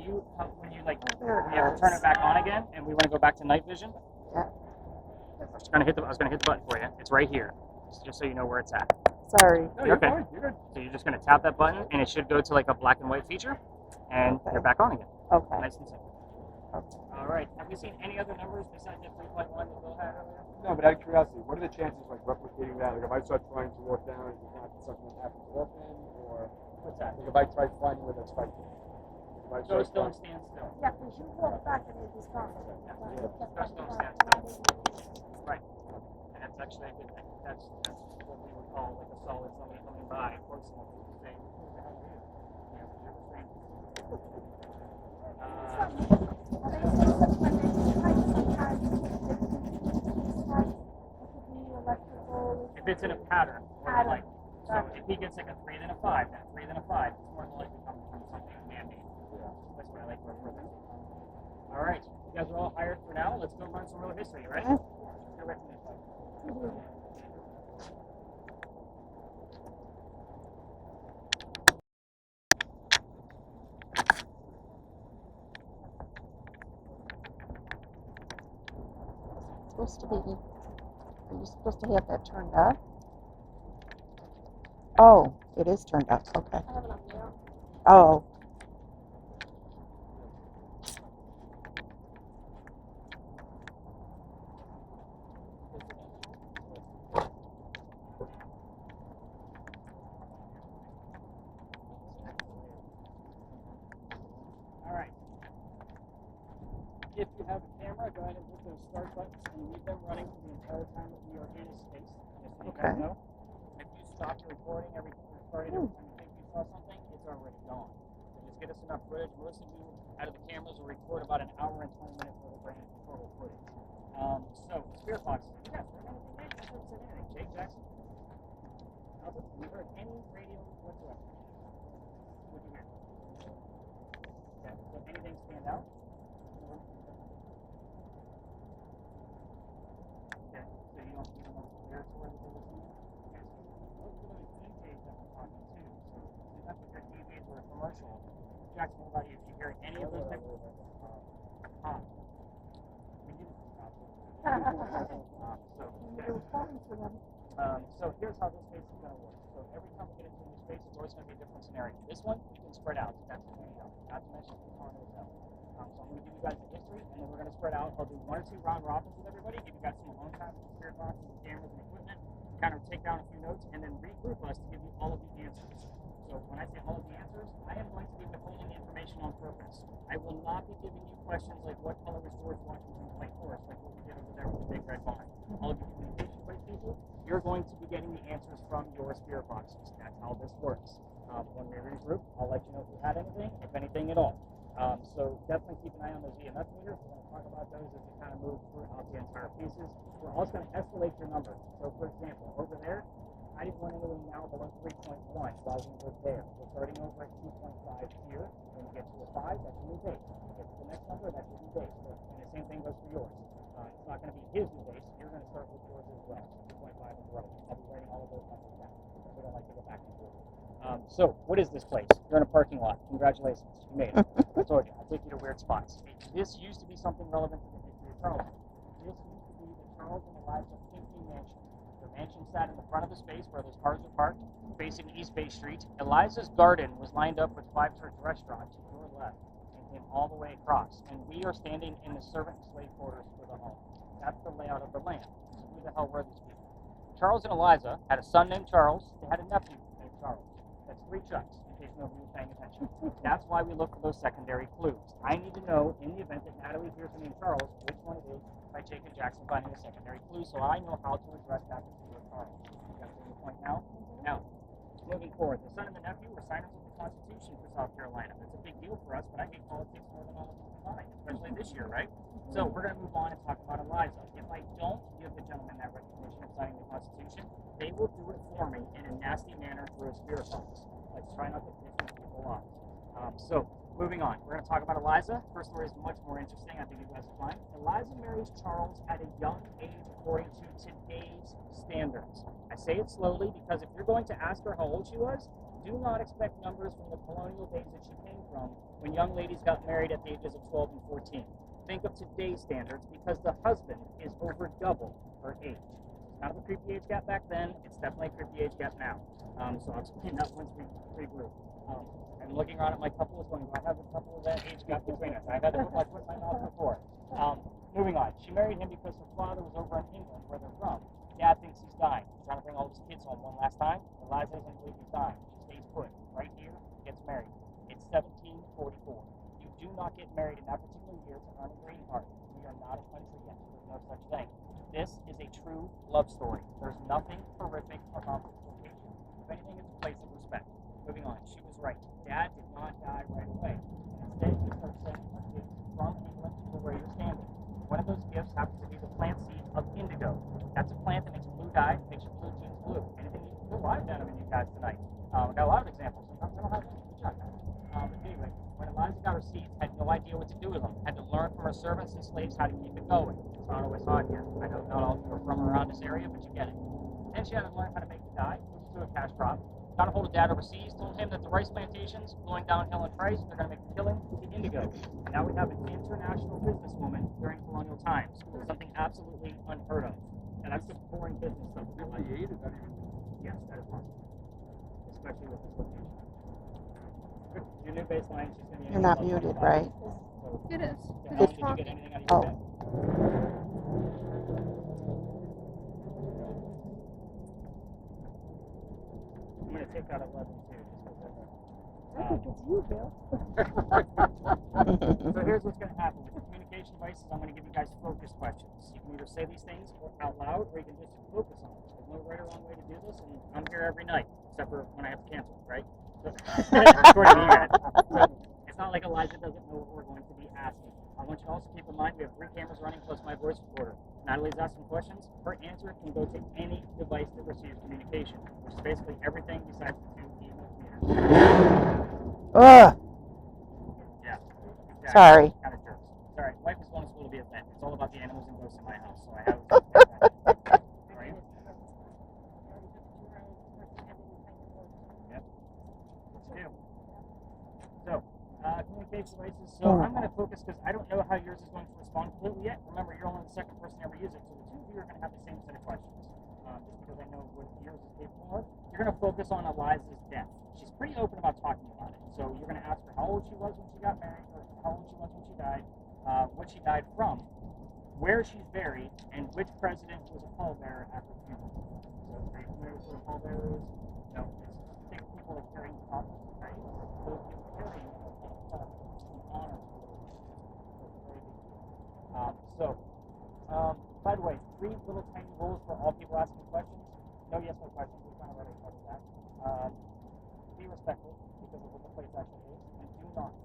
you, when you like, There when it you have to is. turn it back on again, and we want to go back to night vision. Yeah. I was gonna hit the button for you. It's right here, just so you know where it's at. Sorry. No, You're you're okay. fine. You're good. So you're just gonna tap that button, and it should go to like a black and white feature, and Okay. you're back on again. Okay. Nice and simple. Okay. All right. Have we seen any other numbers besides the 3.1 that Bill had earlier? No, but out of curiosity, what are the chances of like replicating that? Like if I start trying to walk down, is it not something that happens often, or What's that? like if I try finding where that spike is? If I Go start still and finding- stand still. Yeah, because you walk back and it is gone. Go still and stand still. Right. And that's actually a good thing. That's what we would call like a solid somebody coming by, close enough to say, who the hell are you? Yeah, you're the same. If it's in a pattern, more than likely. So if he gets like a 3 then a 5, then a 3 then a 5, it's more than likely coming from something man-made. That's what I like to refer to. All right, you guys are all hired for now. Let's go learn some real history. You ready? Get away from this. Supposed to be. Are you supposed to have that turned up? Oh, it is turned up. Okay. I have it on mute. Oh. All right. If you have a camera, go ahead and hit those start buttons and leave them running for the entire time that we are in space. Just so you Okay. guys know. If you stop your recording every time you think you saw something, it's already gone. So just get us enough footage. Most of you out of the cameras will record about an hour and 20 minutes worth of brand new total footage. So, spirit boxes. Yes, we're going to do that. You haven't said anything. Jake Jackson? Albert, have you heard any radio whatsoever? What'd you hear? Okay. Did anything stand out? Okay. So you don't know the lyrics were that they're listening to? Okay. So most of those DJs that we're talking to, so that's what your DJs were a commercial. Jackson, what about you? Did you hear any of those different? We didn't stop. So here's how this space is going to work. So every time we get into a new space, it's always going to be a different scenario. This one, you can spread out. That's what we know. Not to mention the Hotel. So I'm going to give you guys the history, and then we're going to spread out. I'll do 1 or 2 round robins with everybody, give you guys some alone time with the spirit boxes, and cameras, and equipment, kind of take down a few notes, and then regroup us to give you all of the answers. So when I say all of the answers, I am going to be withholding information on purpose. I will not be giving you questions like what color is George Washington's white horse, like what we did over there with the big red barn. All of you communication based people, you're going to be getting the answers from your spirit boxes. That's how this works. When we regroup, I'll let you know if you had anything, if anything at all. So definitely keep an eye on those EMF meters. We're going to talk about those as we kind of move throughout the entire pieces. We're also going to escalate your number. So for example, over there, I didn't want anything now below 3.1 while we were there. We're starting over at 2.5 here. When you get to a 5, that's your new base. When you get to the next number, that's your new base. And the same thing goes for yours. It's not going to be his new base. You're going to start with yours as well. 2.5 is right. I'll be writing all of those numbers down. We don't like to go back and forth. So, what is this place? You're in a parking lot. Congratulations. You made it. I told you. I'll take you to weird spots. This used to be something relevant to the history of Charleston. This used to be the Charles and Eliza Pinckney Mansion. The mansion sat in the front of the space where those cars are parked, facing East Bay Street. Eliza's garden was lined up with Five Church Restaurant to your left and came all the way across. And we are standing in the servant and slave quarters for the home. That's the layout of the land. So who the hell were these people? Charles and Eliza had a son named Charles. They had a nephew named Charles. That's 3 Chucks, in case nobody was paying attention. That's why we look for those secondary clues. I need to know, in the event that Natalie hears the name Charles, which one it is by Jake and Jackson finding a secondary clue, so I know how to address that particular Charles. You got the point now? Now, moving forward, the son and the nephew were signers of the Constitution for South Carolina. That's a big deal for us, but I hate politics more than all of you combined, especially this year, right? So we're going to move on and talk about Eliza. If I don't give the gentleman that recognition of signing the Constitution, they will do it for me in a nasty manner through a spirit box. Let's try not to piss these people off. So, moving on. We're going to talk about Eliza. Her story is much more interesting. I think you guys will find. Eliza marries Charles at a young age according to today's standards. I say it slowly because if you're going to ask her how old she was, do not expect numbers from the colonial days that she came from when young ladies got married at the ages of 12 and 14. Think of today's standards because the husband is over double her age. It's kind of a creepy age gap back then. It's definitely a creepy age gap now. So I'll explain that once we regroup. I'm looking around at my couple going, do I have a couple of that age gap between us? I've had to put my foot in my mouth before. Moving on. She married him because her father was over in England, where they're from. Dad thinks he's dying. He's trying to bring all his kids home one last time. Eliza doesn't believe he's dying. She stays put right here, gets married. It's 1744. You do not get married in that particular year to earn a green card. We are not a country yet. There's no such thing. This is a true love story. There's nothing horrific about this location. If anything, it's a place of respect. Moving on. She was right. Dad did not die right away. And instead, he started sending her gifts from England to where you're standing. One of those gifts happens to be the plant seed of indigo. That's a plant that makes blue dye, makes your blue jeans blue. Anything you can do, I've done them in you guys tonight. I've got a lot of examples. Sometimes I don't have any. Good job, guys. But anyway, when Eliza got her seeds, had no idea what to do with them. Had to learn from her servants and slaves how to keep it going. It's not always hard here. I know not all of you are from around this area, but you get it. Then she had to learn how to make the dye, which is a cash crop. Got a hold of Dad overseas, told him that the rice plantations going downhill in price, they're going to make a killing with the indigo. And now we have an international businesswoman during colonial times. Something absolutely unheard of. And that's the boring business stuff. 58, is that even? Yes, that is possible. Especially with this location. Good. Your new baseline, she's going to be... You're not muted, right? So, It is. Did you get anything out of your bed? I'm going to take out 11 too. I think it's you, Bill. So here's what's going to happen. With the communication devices, I'm going to give you guys focus questions. You can either say these things out loud or you can just focus on it. There's no right or wrong way to do this, and I'm here every night, except for when I have to cancel, right? So, according to you guys. So it's not like Elijah doesn't know what we're going to be asking. I want you to also keep in mind we have 3 cameras running plus my voice recorder. Natalie's asking questions. Her answer can go to any device that receives communication, which is basically everything besides the 2 EMF meters. Ugh. Yeah. Exactly. Sorry. Kind of jerks. Sorry. Life is going to school to be a vet. It's all about the animals and ghosts in my house, so I have. Right? Yep. Let's do. So, communication devices. So I'm going to focus because I don't know how yours is going to respond completely yet. Remember, you're only the second person to ever use it, so the 2 of you are going to have the same set of questions. Just because I know what yours is capable of. You're going to focus on Eliza's death. She's pretty open about talking about it. So you're going to ask her how old she was when she got married, or how old she was when she died, what she died from, where she's buried, and which president was a pallbearer at her funeral. So are you familiar with what a pallbearer is? No, it's think people that carry crosses, right? Those people carrying an honor. By the way, 3 little tiny rules for all people asking questions. No yes, no questions. We kind of already covered that. Be respectful because of what the place actually is, and do not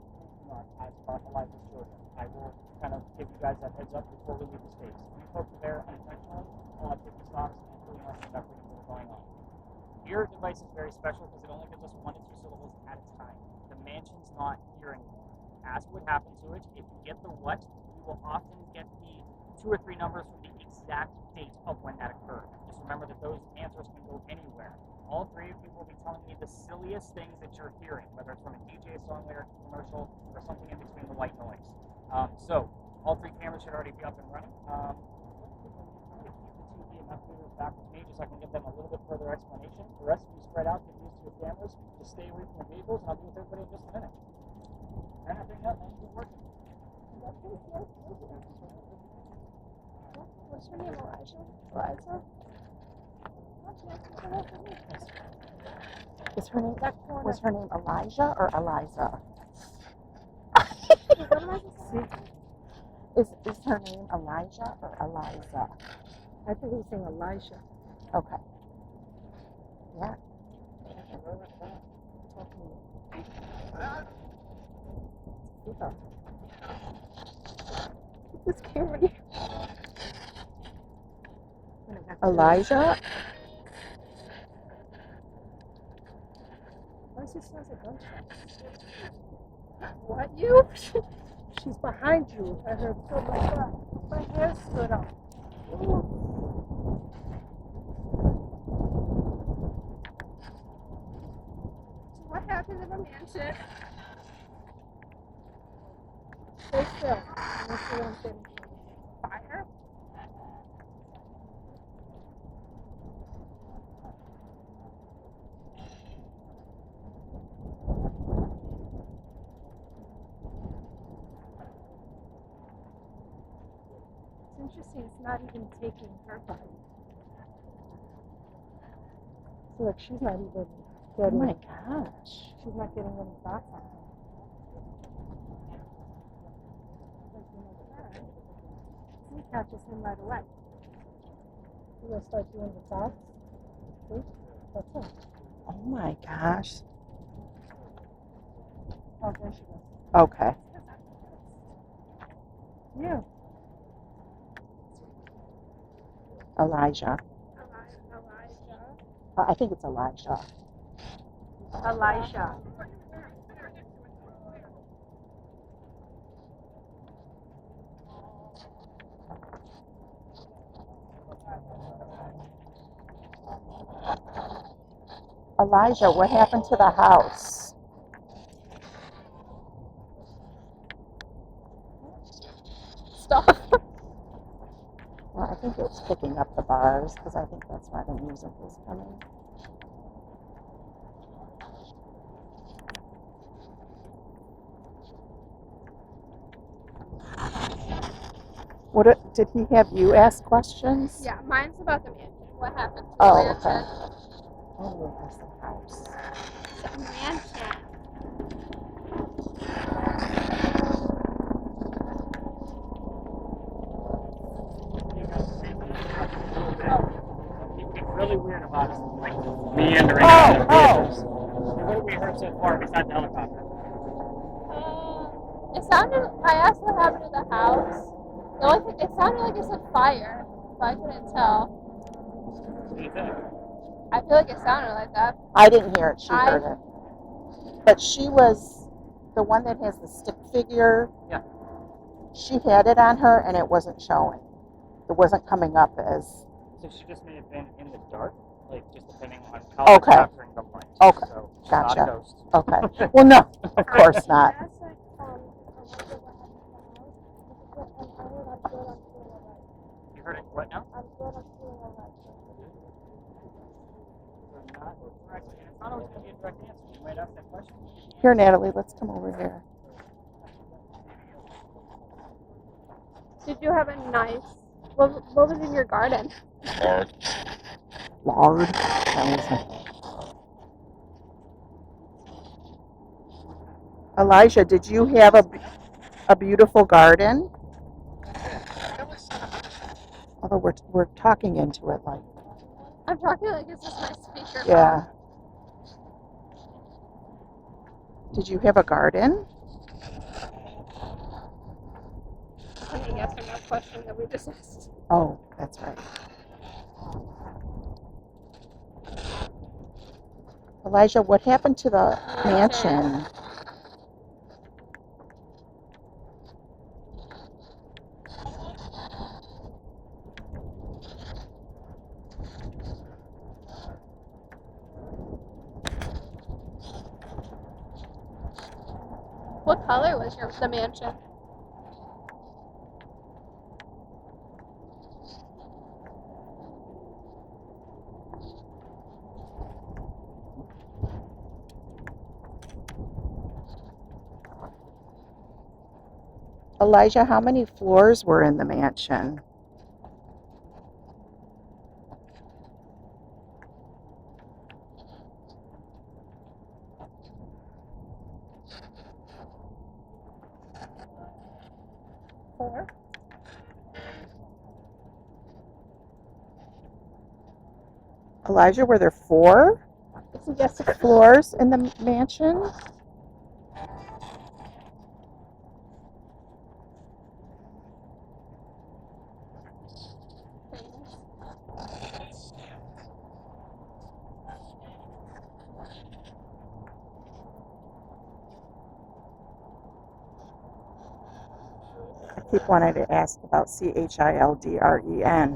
ask about Eliza's children. I will kind of give you guys that heads up before we leave the space. If you poke the bear unintentionally, I'll have 50 stocks and pretty much enough for you that are going on. Your device is very special because it only gives us 1 to 2 syllables at a time. The mansion's not here anymore. Ask what happened to it. If you get the what, you will often get the 2 or 3 numbers from the exact date of when that occurred. Just remember that those answers can go anywhere. All 3 of you will be telling me the silliest things that you're hearing, whether it's from a DJ song lyric, commercial, or something in between the white noise. So, all 3 cameras should already be up and running. I'm going to keep the 2 EMF meters back with me just so I can give them a little bit further explanation. The rest of you spread out, get used to your cameras, just stay away from the vehicles, and I'll be with everybody in just a minute. And I think that one's been working. What's her name, Elijah? Eliza? Was her name Elijah or Eliza? Is her name Elijah or Eliza? I think he was saying Elijah. Okay. Yeah. This camera here. Elijah? Why does it sound like a gunshot? What, you? She's behind you. I heard so much. My hair stood up. Ooh. So what happened in the mansion? Stay still. Let me see what I'm getting. Fire? It's interesting, it's not even taking her bite. So like she's not even Oh getting, my gosh. she's not getting any thoughts on her. Like, you know, her. He catches him right away. You gonna start doing the thoughts? See? That's it. Oh my gosh. Oh, there she goes. Okay. Yeah. Elijah. Elijah. I think it's Elijah. Elijah. Elijah, what happened to the house? Stop. Well, I think it's picking up the bars because I think that's why the music is coming. Did he have you ask questions? Yeah, mine's about the mansion. What happened to Oh, the mansion? okay. Oh, that's the house. The mansion. People get really weird about us, like meandering Oh, around the oh. vehicles. So what have we heard so far besides the helicopter? It sounded. I asked what happened to the house. The only thing, it sounded like it said fire, but I couldn't tell. What do you think? I feel like it sounded like that. I didn't hear it. She heard it. But she was the one that has the stick figure. Yeah. She had it on her and it wasn't showing. It wasn't coming up as. So she just may have been in the dark, like just depending on how it's capturing the light. Okay. So she's Gotcha. not a ghost. Okay. Well, no, of course not. You heard it what now? I'm good, I'm feeling alright. So not correctly. And it's not always going to be a direct answer. You might ask that question. Here, Natalie, let's come over here. Did you have a nice, what was in your garden? Lard. Elijah, did you have a beautiful garden? Although we're talking into it like. I'm talking like it's just my speaker. Yeah. Did you have a garden? I guess I'm not question that we just asked. Oh, that's right. Elijah, what happened to the mansion? What color was the mansion? Elijah, how many floors were in the mansion? Four. Elijah, were there 4 Yes. floors in the mansion? I keep wanting to ask about Children.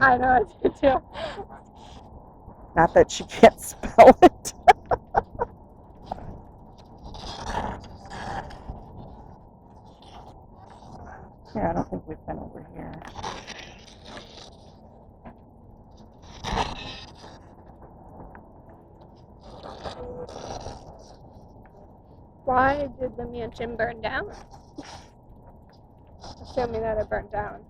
I know, I do too. Not that she can't spell it. Here, I don't think we've been over here. Why did the mansion burn down? Assuming that it burned down.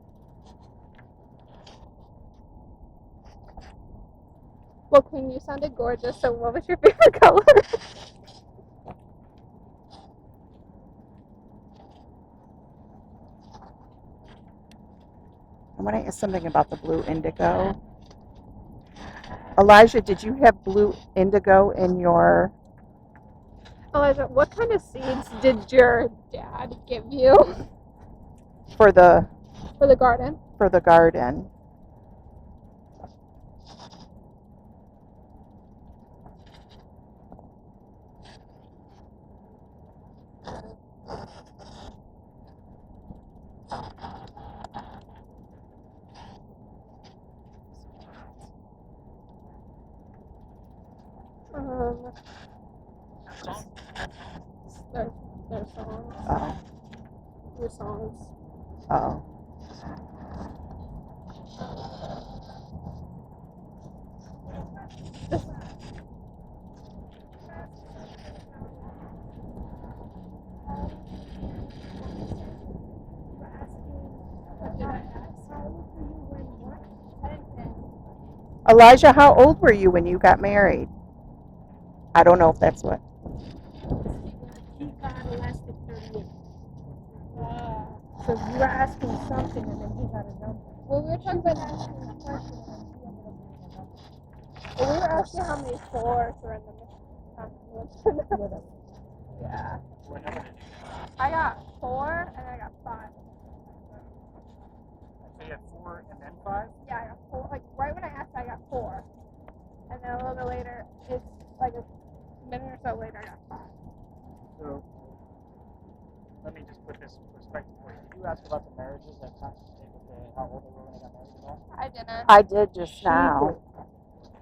Well, Queen, you sounded gorgeous, so what was your favorite color? I want to ask something about the blue indigo. Elijah, did you have blue indigo in your... Elijah, what kind of seeds did your dad give you for the garden? for the garden? Their songs. Oh. Your songs. Oh. Elijah, how old were you when you got married? I don't know if that's what. He got arrested 30 years. So you were asking something and then he got a number. Well, we were talking about Asking a question and he ended up getting a number. well, we were asking how many floors were in the mission. Yeah. What number did you get? I got 4 and I got 5. So you had 4 and then 5? Yeah, I got 4. Like right when I asked, I got 4, and then a little bit later, it's like a minute or so later, I got 5. So let me just put this in perspective for you. Did you ask about the marriages that how old they were when they got married at all? I didn't. I did just now.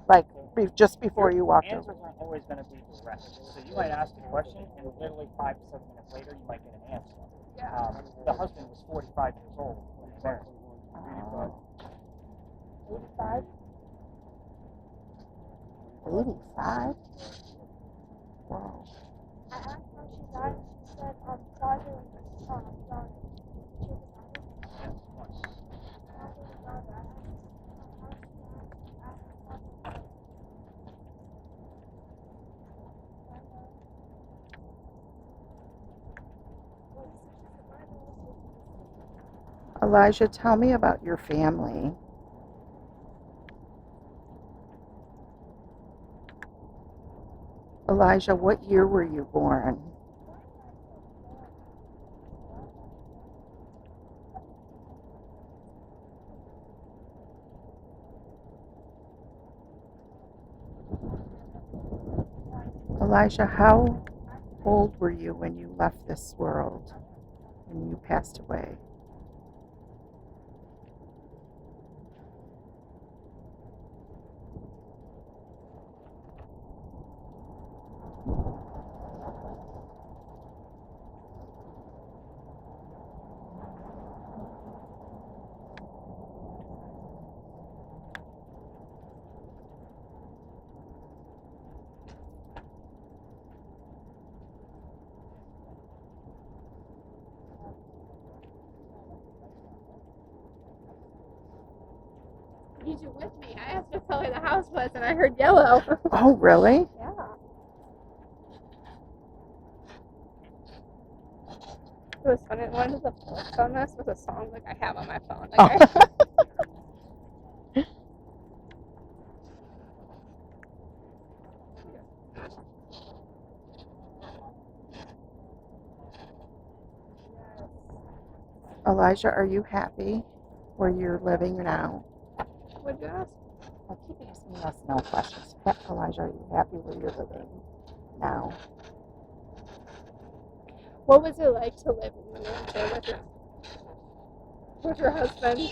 Like just before you walked Answers over. aren't always going to be direct. So you might ask a question, and literally 5 to 7 minutes later, you might get an answer. Yeah. The husband was 45 years old when they married. 85. 85? Wow. I asked how she died and she said, father and daughter. She was a daughter. Yes, once. Father and daughter. I asked how she died. I asked father and daughter. Well, he said she's a Bible. Elijah, tell me about your family. Elijah, what year were you born? Elijah, how old were you when you left this world, when you passed away? Need you with me. I asked what color the house was, and I heard yellow. Oh, really? Yeah. It was funny. One of the flips on this was a song like I have on my phone. Like Elijah, are you happy where you're living now? What'd you ask? I keep asking us no questions. Elijah, are you happy where you're living now? What was it like to live in the mansion with your husband?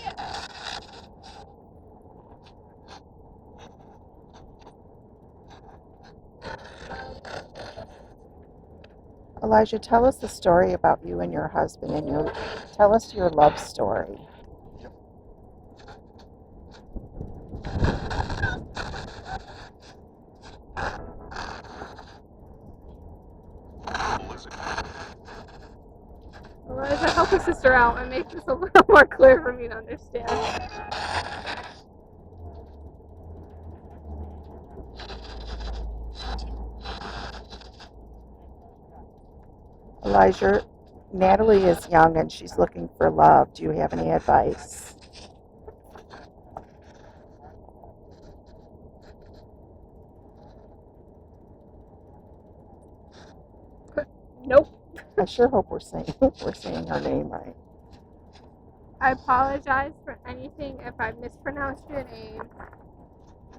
Elijah, tell us the story about you and your husband, and tell us your love story. Elijah, help a sister out and make this a little more clear for me to understand. Elijah, Natalie is young and she's looking for love. Do you have any advice? Nope. I sure hope we're saying her name right. I apologize for anything if I mispronounced your name.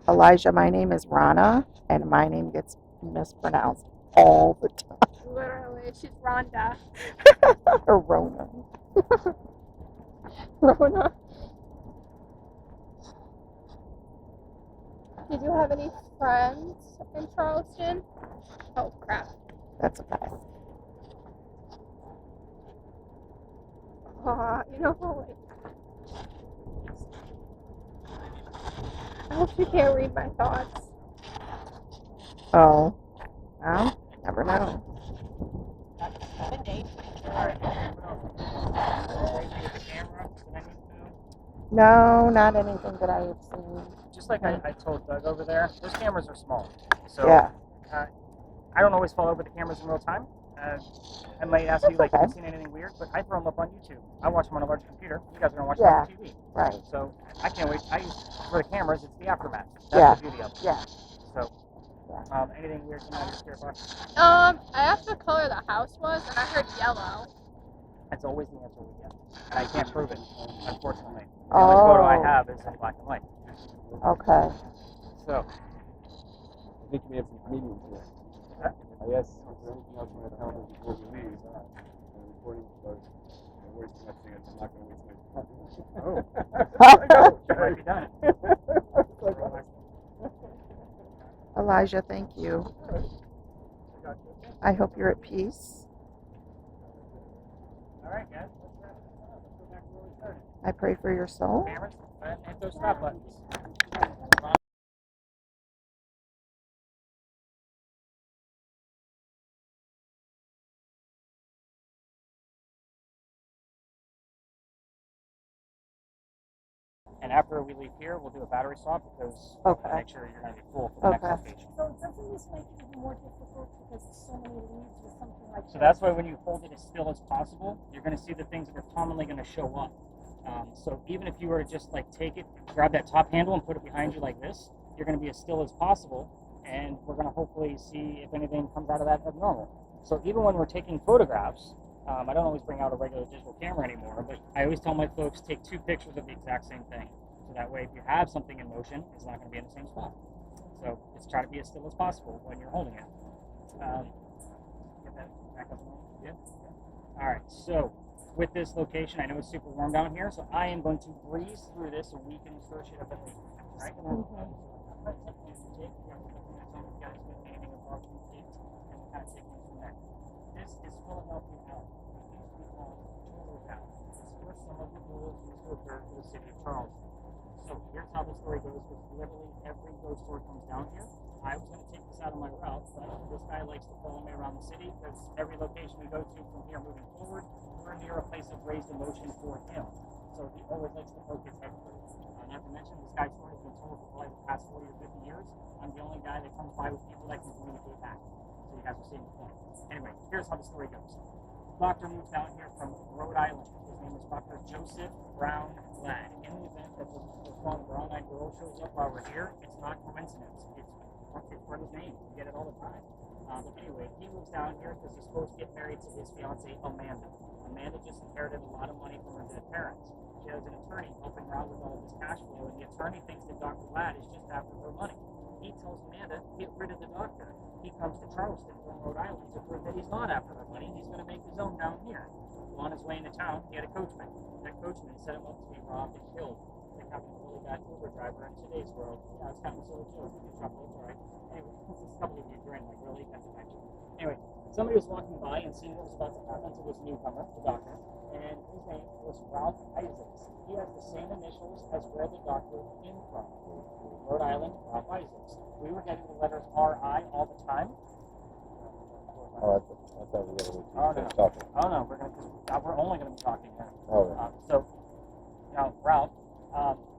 Elijah, my name is RHONNA, and my name gets mispronounced all the time. Literally, she's Rhonda. Or RHONNA. Rona. Did you have any friends in Charleston? Oh crap. That's okay. You know, like, I hope you can't read my thoughts. Oh, well, never know. No, not anything that I have seen. Just like I told Doug over there, those cameras are small. So Yeah. I don't always follow over the cameras in real time. I might ask you, like, okay. have you seen anything weird? But I throw them up on YouTube. I watch them on a large computer. You guys are going to watch Yeah. them on TV. Right. So I can't wait. I use, for the cameras, it's the aftermath. That's the beauty of it. Yeah. So, anything weird you might be scared about? I asked what color the house was, and I heard yellow. That's always the answer we get. And I can't prove it, unfortunately. The only photo I have is in black and white. Okay. So. I think we have some comedians here. I guess, is there anything else you want to tell them before we leave? The recording starts. The worst thing I'm saying is I'm not going to waste my time. It might be done. Elijah, thank you. I hope you're at peace. All right, guys. Let's wrap this up. Let's go back to where we started. I pray for your soul. Cameras, and those stop buttons. And after we leave here, we'll do a battery swap because we'll make sure you're going to be full for the next location. So doesn't this make it even more difficult because there's so many leads or something like that? So that's why when you hold it as still as possible, you're going to see the things that are commonly going to show up. So even if you were to just like take it, grab that top handle and put it behind you like this, you're going to be as still as possible, and we're going to hopefully see if anything comes out of that abnormal. So even when we're taking photographs, I don't always bring out a regular digital camera anymore, but I always tell my folks, take 2 pictures of the exact same thing. So that way, if you have something in motion, it's not going to be in the same spot. So just try to be as still as possible when you're holding it. Get that back up. Yeah. All right. So with this location, I know it's super warm down here, so I am going to breeze through this so we can start shit up at least. Right? This is Philadelphia Alley. It used to be called Tourist Alley. This is where some of the ghouls used to occur to the city of Charleston. So here's how the story goes, because literally every ghost story comes down here. I was going to take this out of my route, but this guy likes to follow me around the city because every location we go to from here moving forward, we're near a place of raised emotion for him. So he always likes to poke his head through. Not to mention, this guy's story has been told for probably the past 40 or 50 years. I'm the only guy that comes by with people that can communicate back. So you guys are seeing the point. Anyway, here's how the story goes. Doctor moves down here from Rhode Island. His name is Dr. Joseph Brown Glad. In the event that this one brown-eyed girl shows up while we're here, it's not coincidence. It's part of his name. We get it all the time. But anyway, he moves down here because he's supposed to get married to his fiancée, Amanda. Amanda just inherited a lot of money from her dead parents. She has an attorney helping her out with all of this cash flow, and the attorney thinks that Dr. Glad is just after her money. He tells Amanda, get rid of the doctor. He comes to Charleston from Rhode Island to prove that he's not after her money. He's going to make his own down here. Well, on his way into town, he had a coachman. That coachman set him up to be robbed and killed. Like having a really bad Uber driver in today's world. Yeah, it's kind of a silly joke. You can chuckle, it's alright. Anyway, a couple of you grin, like, really? That's affection. Anyway, somebody was walking by and seeing what was about to happen to this newcomer, the doctor, and his name was Ralph Isaacs. He has the same initials as where the doctor came from, Rhode Island, Ralph Isaacs. We were getting the letters R.I. all the time. Oh, I thought we were going to no. talking. Oh no, we're only going to be talking now. Oh, yeah. So, Ralph,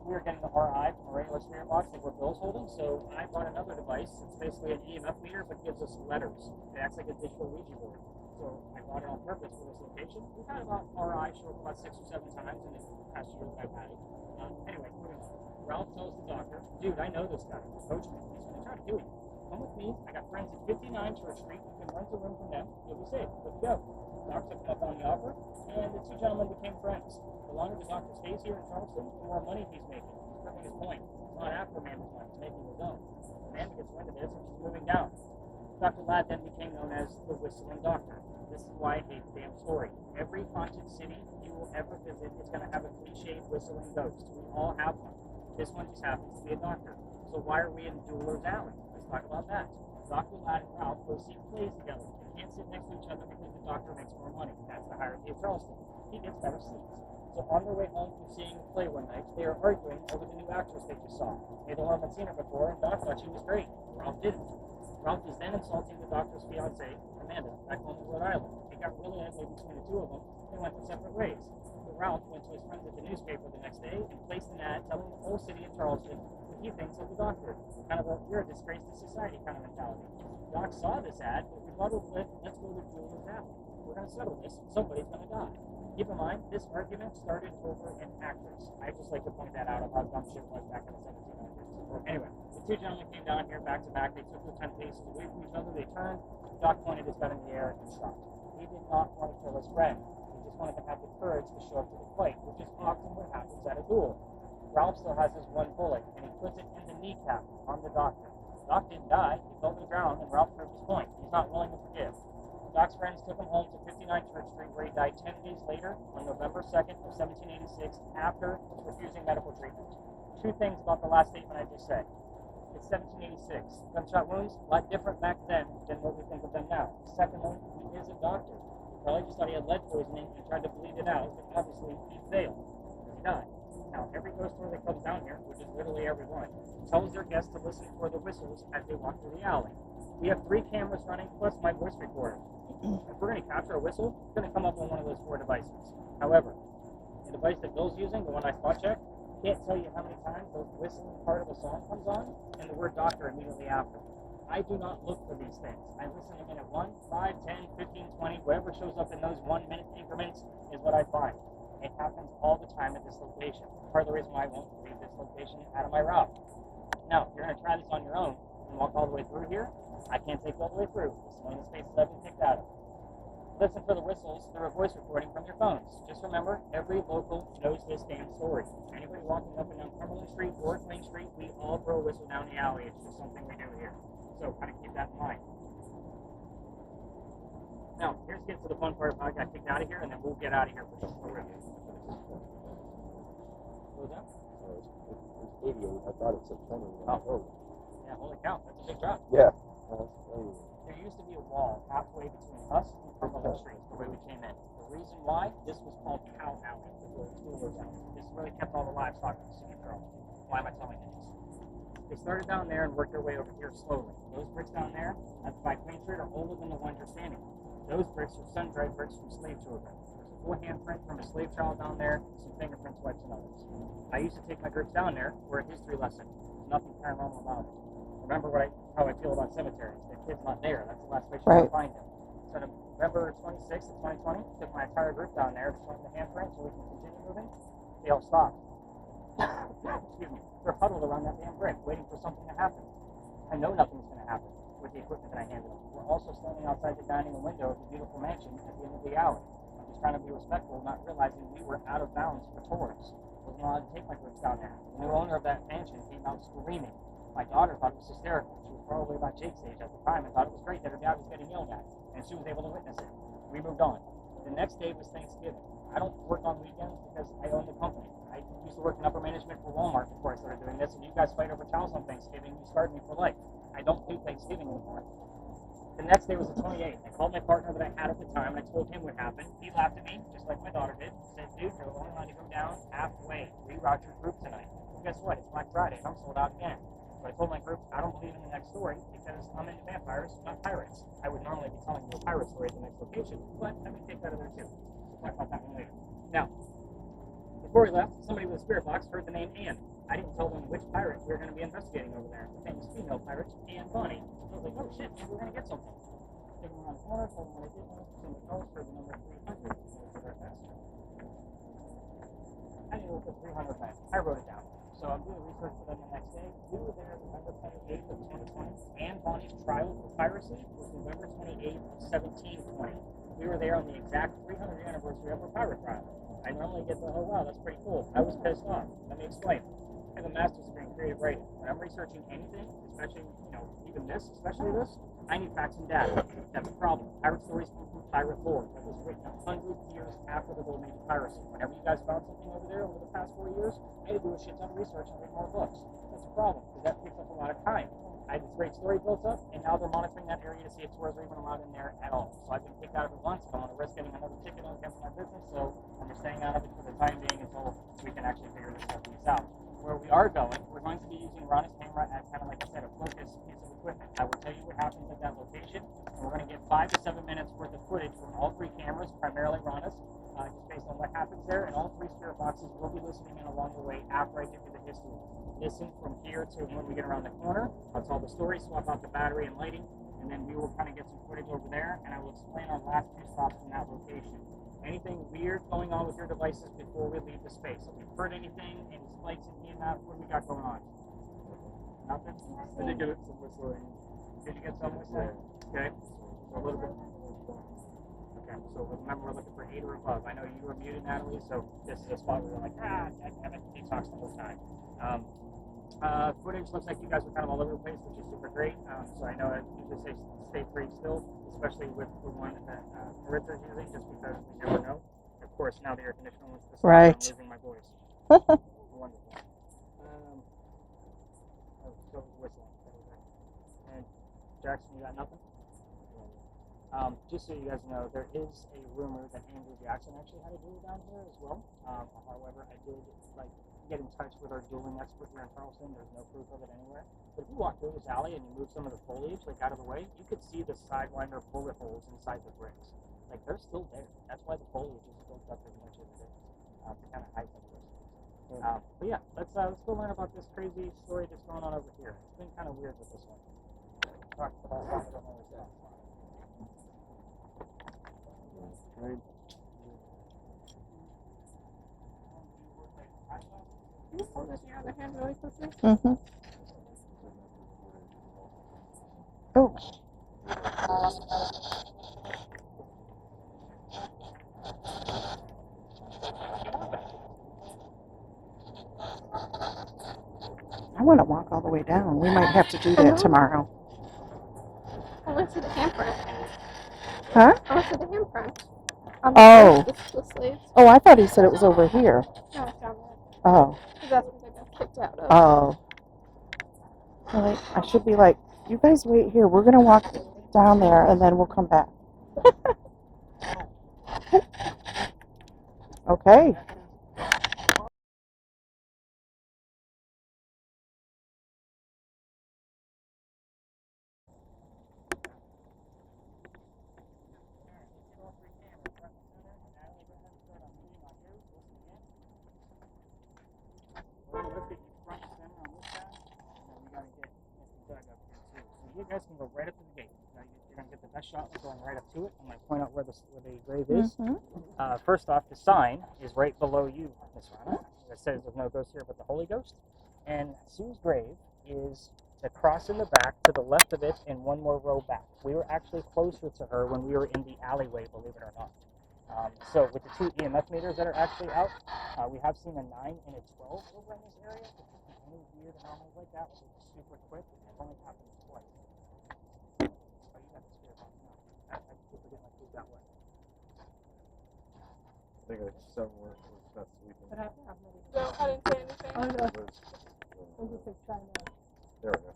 we were getting the RI from a regular spirit box that Bill's holding, so I bought another device. It's basically an EMF meter, but gives us letters. It acts like a digital Ouija board. So I bought it on purpose for this location. We've had about RI show up about 6 or 7 times in the past year that I've had it. Anyway, Ralph tells the doctor, dude, I know this guy. Coach me. He's going to try to kill you. Come with me. I got friends at 59 Church Street. You can rent a room from them. You'll be safe. Good to go. The doctor took him up on the offer, and the two gentlemen became friends. The longer the doctor stays here in Charleston, the more money he's making. He's proving his point. He's not after Amanda's money. He's making his own. Amanda gets wind of this, and she's moving down. Dr. Ladd then became known as the Whistling Doctor. This is why I hate the damn story. Every haunted city you will ever visit is going to have a cliched whistling ghost. We all have one. This one just happens to be a doctor. So why are we in Dueler's Alley? Let's talk about that. Dr. Ladd and Ralph go see plays together. They can't sit next to each other because the doctor makes more money. That's the hierarchy of Charleston. He gets better seats. So on their way home from seeing the play one night, they are arguing over the new actress they just saw. Neither one of them had seen her before, and Doc thought she was great. Ralph didn't. Ralph is then insulting the doctor's fiancée, Amanda, back home in Rhode Island. It got really ugly between the two of them. They went their separate ways. But Ralph went to his friends at the newspaper the next day and placed an ad telling the whole city of Charleston what he thinks of the doctor. Kind of a, you're a disgrace to society kind of mentality. Doc saw this ad, but rebutted with, let's go to Julia's Alley. We're going to settle this. Somebody's going to die. Keep in mind, this argument started over an actress. I just like to point that out of how dumb shit was back in the 1700s. Anyway, the two gentlemen came down here back to back. They took 10 paces away from each other. They turned. Doc pointed his gun in the air and stopped. He did not want to kill his friend. He just wanted to have the courage to show up to the fight, which is often what happens at a duel. Ralph still has his one bullet, and he puts it in the kneecap on the doctor. Doc didn't die. He fell to the ground, and Ralph proved his point. He's not willing to forgive. Doc's friends took him home to 59 Church Street, where he died 10 days later, on November 2nd of 1786, after refusing medical treatment. Two things about the last statement I just said. It's 1786. Gunshot wounds, a lot different back then than what we think of them now. Secondly, he is a doctor. He probably just thought he had lead poisoning and tried to bleed it out, but obviously he failed. He died. Now, every ghost story that comes down here, which is literally every one, tells their guests to listen for the whistles as they walk through the alley. We have 3 cameras running, plus my voice recorder. If we're going to capture a whistle, it's going to come up on one of those 4 devices. However, the device that Bill's using, the one I spot checked, can't tell you how many times the whistling part of a song comes on and the word doctor immediately after. I do not look for these things. I listen in at 1, 5, 10, 15, 20, whatever shows up in those 1-minute increments is what I find. It happens all the time at this location. Part of the reason why I won't leave this location out of my route. Now, if you're going to try this on your own and walk all the way through here, I can't take you all the way through. This is one of the spaces I've been kicked out of. Listen for the whistles through a voice recording from your phones. Just remember, every local knows this damn story. Anybody walking up and down Cumberland Street or Main Street, we all throw a whistle down the alley. It's just something we do here. So kind of keep that in mind. Now, here's get to the fun part of how I got kicked out of here, and then we'll get out of here for real. What was that? It's 88. I thought it said 20. Oh. Yeah, holy cow. That's a big drop. Yeah. There used to be a wall halfway between us and Cumberland Street, the way we came in. The reason why, this was called Cow Alley, before Dueler's Alley. This really kept all the livestock in the city of Charleston. Why am I telling you this? They started down there and worked their way over here slowly. Those bricks down there, by Queen Street, are older than the ones you're standing on. Those bricks are sun-dried bricks from slave children. There's a full handprint from a slave child down there, some fingerprint swipes and others. I used to take my groups down there for a history lesson. There's nothing paranormal about it. Remember how I feel about cemeteries. The kid's not there. That's the last place you're going to find him. So November 26th of 2020, took my entire group down there to show them the handprint so we can continue moving. They all stopped. Excuse me. They're huddled around that damn brick, waiting for something to happen. I know nothing's going to happen with the equipment that I handed them. We're also standing outside the dining room window of the beautiful mansion at the end of the alley. I'm just trying to be respectful, not realizing we were out of bounds for tourists. Wasn't allowed to take my groups down there. The new owner of that mansion came out screaming. My daughter thought it was hysterical. She was probably about Jake's age at the time and thought it was great that her dad was getting yelled at, and she was able to witness it. We moved on. The next day was Thanksgiving. I don't work on weekends because I own the company. I used to work in upper management for Walmart before I started doing this, and you guys fight over towels on Thanksgiving. You scarred me for life. I don't do Thanksgiving anymore. The next day was the 28th. I called my partner that I had at the time, and I told him what happened. He laughed at me, just like my daughter did. He said, dude, you're only allowed to go down halfway. Reroute your group tonight. Well, guess what? It's Black Friday, and I'm sold out again. So I told my group, I don't believe in the next story because I'm into vampires, not pirates. I would normally be telling you a pirate story at the next location, but I'm going to take that other too. We'll talk about that one later. Now, before we left, somebody with a spirit box heard the name Anne. I didn't tell them which pirate we were going to be investigating over there. The famous female pirate, Anne Bonny. I was like, oh shit, maybe we're going to get something. Taking around the corner, told them what I did know, somebody else heard the number 300. I didn't know what the 300 meant. I wrote it down. So I'm doing research for them the next day. We were there November 28th of 2020. Anne Bonny's trial for piracy was November 28th of 1720. We were there on the exact 300th anniversary of her pirate trial. I normally get the, oh wow, that's pretty cool. I was pissed off. Let me explain. I have a master's degree in creative writing. When I'm researching anything, especially, even this, especially this, I need facts and data. That's a problem. Pirate stories come from pirate lore that was written 100 years after the gold age of piracy. Whenever you guys found something over there over the past 4 years, I had to do a shit ton of research and read more books. That's a problem, because that takes up a lot of time. I had this great story built up, and now they're monitoring that area to see if tours are even allowed in there at all. So I've been kicked out of it once. I don't want to risk getting another ticket on against my business, so I'm just staying out of it for the time being until we can actually figure this whole piece out. Where we are going, we're going to be using RHONNA's camera as kind of like I said, a focus piece of equipment. I will tell you what happens at that location, and we're going to get 5 to 7 minutes worth of footage from all 3 cameras, primarily RHONNA's, just based on what happens there, and all 3 spirit boxes will be listening in along the way after I give you the history. Listen from here to when we get around the corner. I'll tell the story, swap out the battery and lighting, and then we will kind of get some footage over there, and I will explain our last 2 stops from that location. Anything weird going on with your devices before we leave the space? If you've heard anything, any spikes in EMF, what do we got going on? Nothing? I think it's some whistling. Did you get some whistling? Okay. So a little bit. Okay, so remember we're looking for 8 or above. I know you were muted, Natalie, so this is a spot where we're like, I haven't detoxed the whole time. Footage looks like you guys were kind of all over the place, which is super great. So I know I usually say stay pretty still, especially with the one that Maritza's using, just because we never know. Of course, now the air conditioner wants to stop, Right. I'm losing my voice. Wonderful. So whistling. And Jackson, you got nothing? Just so you guys know, there is a rumor that Andrew Jackson actually had a duel down here as well. However, I did get in touch with our dueling expert here in Charleston. There's no proof of it anywhere. But if you walk through this alley and you move some of the foliage out of the way, you could see the sidewinder bullet holes inside the bricks. They're still there. That's why the foliage is built up as much as it is to kind of hide some of those things. But yeah, let's go learn about this crazy story that's going on over here. It's been kind of weird with this one. Talked about that, I don't know what's that. Right. Can you hold this in your other hand really quickly? Mm-hmm. Oh. I want to walk all the way down. We might have to do that tomorrow. I went to the handprint. Huh? I went to the handprint. Oh. The slaves. Oh, I thought he said it was over here. No, it's down there. Oh. Because that's what they got kicked out of. Oh. Well, I should be like, you guys wait here. We're going to walk down there and then we'll come back. Okay. You guys can go right up to the gate. You're going to get the best shot going right up to it. I'm going to point out where the grave is. Mm-hmm. First off, the sign is right below you, Miss Rana. It says there's no ghost here but the Holy Ghost. And Sue's grave is the cross in the back to the left of it and one more row back. We were actually closer to her when we were in the alleyway, believe it or not. So with the 2 EMF meters that are actually out, we have seen a 9 and a 12 over in this area. If there's any weird anomalies like that, which is super quick, it only happens twice. Oh, you got the spirit box now. I keep forgetting I moved that way. I think it's somewhere it's not sleeping. No, I didn't say anything. Oh, no. Where's- We'll just try now. There we go.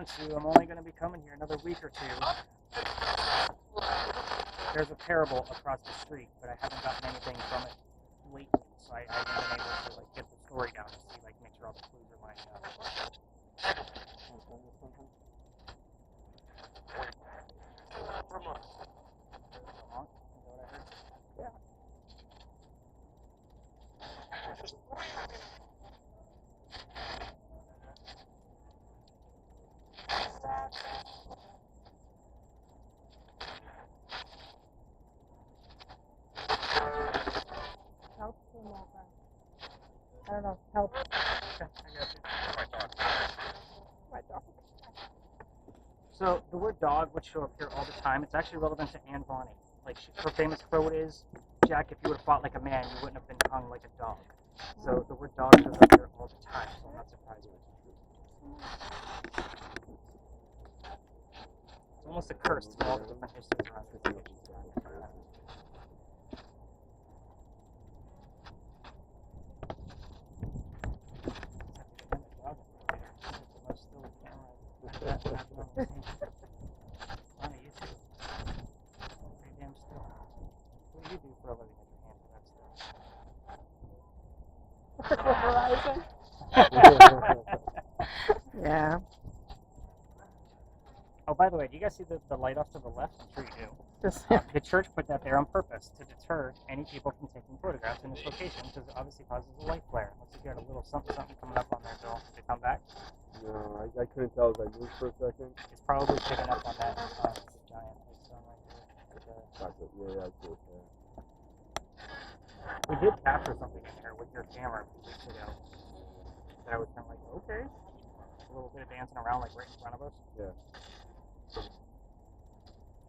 want to. I'm only going to be coming here another week or two. There's a parable across the street, but I haven't gotten anything from it lately, so I haven't been able to like get the story down and see, like, make sure all the clues are lining up. Vermont. Is that what I heard? Yeah. Help him over. I don't know. Help Okay, I got you. my dog. So the word dog would show up here all the time. It's actually relevant to Anne Bonny. Like her famous quote is, "Jack, if you would have fought like a man, you wouldn't have been hung like a dog." So the word dog shows up here all the time. So I'm not surprised with it. It's almost a curse to all the different histories around this situation. What do you do for a living with your hands for that stuff? Yeah. Oh, by the way, do you guys see the light off to the left? I'm sure you do. Just, The church put that there on purpose to deter any people from taking photographs in this location because it obviously causes a light flare. Looks like you had a little something coming up on there, Bill. Did it come back? No, I couldn't tell as I moved for a second. It's probably picking up on that giant stone right here. That's it. Yeah, I see it. Yeah. We did capture something in there with your camera a few weeks ago. That I was kind of like, okay. A little bit of dancing around like right in front of us. Yeah.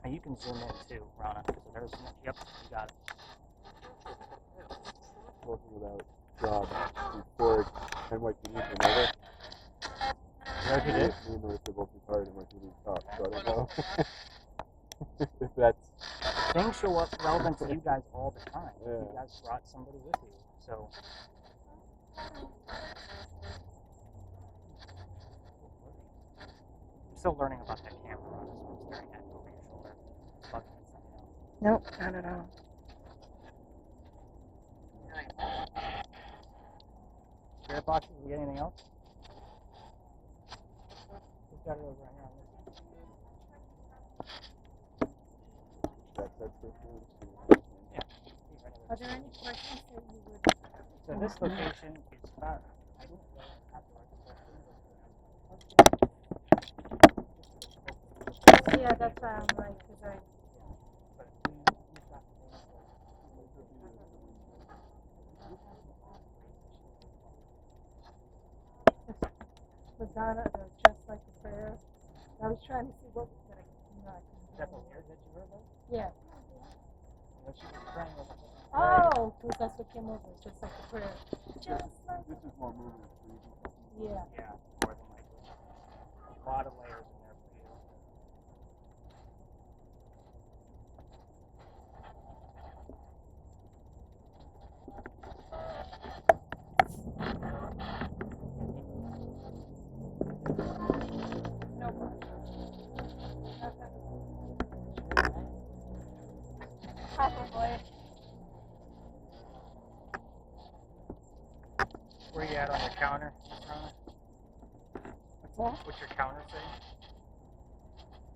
And you can zoom in too, Ronna. So there's, yep, you got it. Working without job before NYPD came over. Yeah, you did. Me and Marissa both retired NYPD cops, so I don't know if that's... Things show up relevant to you guys all the time. Yeah. You guys brought somebody with you, so. I'm still learning about that camera, Ronna, so I'm staring at it over your shoulder. Bugging at something else. nope, not at all. Spirit boxes, we get anything else? Who's got it over right here on this? That's the Yeah. Are there any questions that you would? So this location is about, I didn't really have the right question. Yeah, that's why I'm like, because I. But we've got Madonna, just like the prayer. I was trying to see what was going to, Is that the lyric that you heard though? Yeah. What she was praying over. Oh, because that's what came over. Just like the prayer. Just like. This is more movement. Yeah. Yeah, more than likely. A lot of layers in there for you. No more. Probably. Where you at on your counter? What's What's your counter say?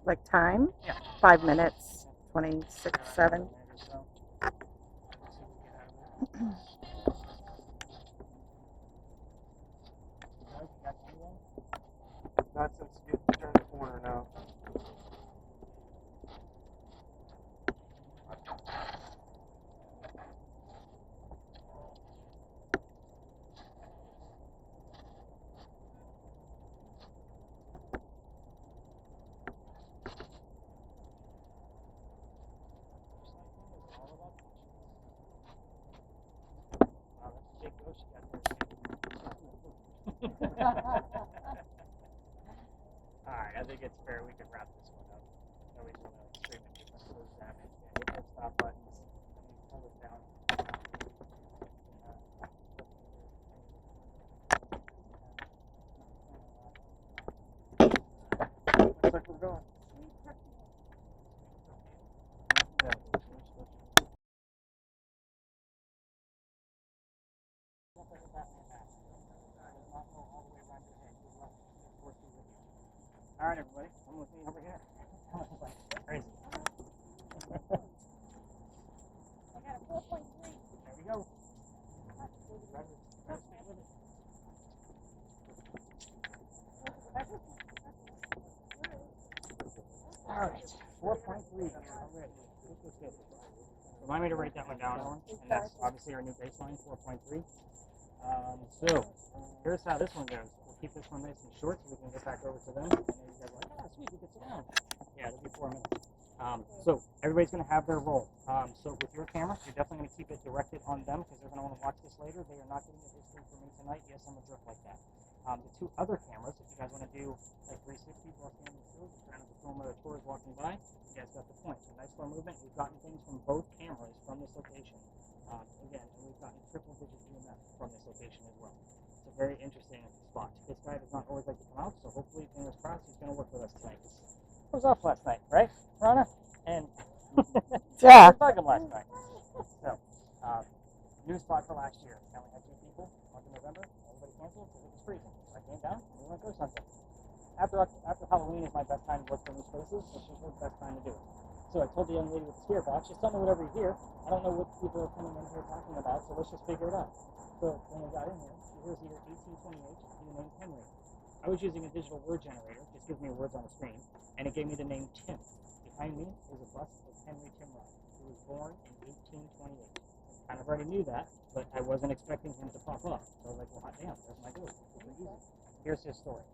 Like time? Yeah. 5 minutes, 26, 7. Or so. Not since you turned the corner now. Wow, that's a big ghost you got there too. Alright, I think it's fair we can wrap this one up. Nobody's gonna scream at you from close damage. Yeah, hit those stop buttons. Let me pull this down. Looks like we're going. All right, everybody, come with me over here. Crazy. I got a 4.3. There we go. All right, 4.3 already. This is good. Remind me to write that one down, Owen. And that's obviously our new baseline, 4.3. So here's how this one goes. We'll keep this one nice and short so we can get back over to them. And then you guys are like, ah, sweet, we can sit down. Yeah, it'll be 4 minutes. So everybody's going to have their role. So with your camera, you're definitely going to keep it directed on them because they're going to want to watch this later. They are not getting a history from me tonight. Yes, I'm a jerk like that. The two other cameras, if you guys want to do like 360 while standing still, just trying to film other tours walking by, you guys got the point. So nice slow movement. We've gotten things from both cameras from this location. Again, and we've gotten triple-digit EMF from this location as well. It's a very interesting spot. This guy does not always like to come out, so hopefully, fingers crossed, he's going to work with us tonight. It was off last night, right, RHONNA? And Yeah. we bugged him last night. So, new spot for last year. I only had 2 people. Month of November, everybody canceled because it was freezing. So I came down and we went ghost hunting. After Halloween is my best time to look for new spaces, so it's usually the best time to do it. So I told the young lady with the spirit box, just tell me whatever you hear. I don't know what people are coming in here talking about, so let's just figure it out. So when we got in here, she hears the year 1828 and the name Henry. I was using a digital word generator, just gives me words on the screen, and it gave me the name Tim. Behind me is a bust of Henry Timrod, who was born in 1828. Kind of already knew that, but I wasn't expecting him to pop up. So I was like, well, hot damn, there's my ghost. Super easy. Here's his story.